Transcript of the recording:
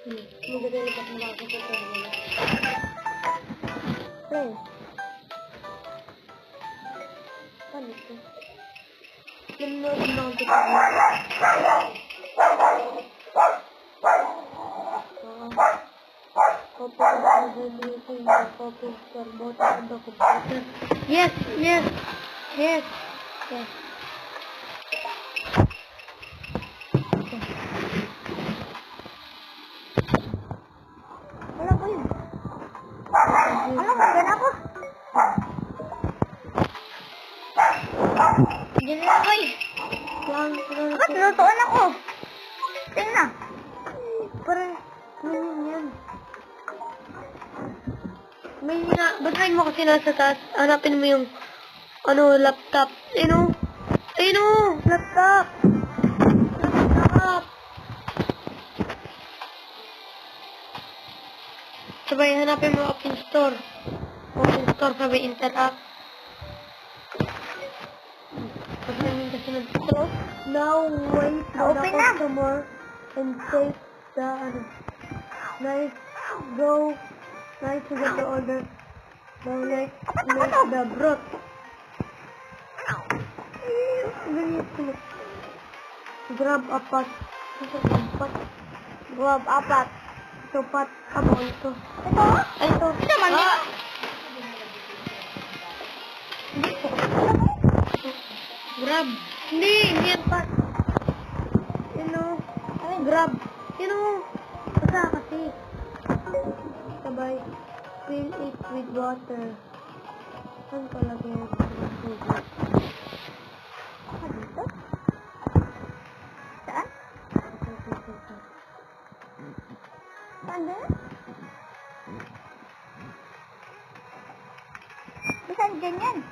Magdadalipat na ako sa pwede. Play. Paano ito? Nanonood na ako dito. Yes, yes, yes, yes. Wala ko yun. Ano ka? Gana ako? Diyan na ako eh. Bakit lutuan ako? Tingnan. Parang, yan. May basahin mo kasi nasa taas. Hanapin mo yung, laptop. Laptop. Laptop. Sabay, hanapin mo Open Store. Open Store, sabay, Intel app. Pagkain kasi nag-store. Now, wait for the customer and take the, nice, go. Nice to get the order. Now, let's make the broth. Grab a pot. Grab a pot. Ito pot. Abo ito. Ito? Ay, ito. Ito naman yun. Grab. Hindi yan pot. Grab. Basta kasi. Sabay. Fill it with water. Saan ko lagyan ng tubig? Dito? Saan? Saan din? Saan dyan yan?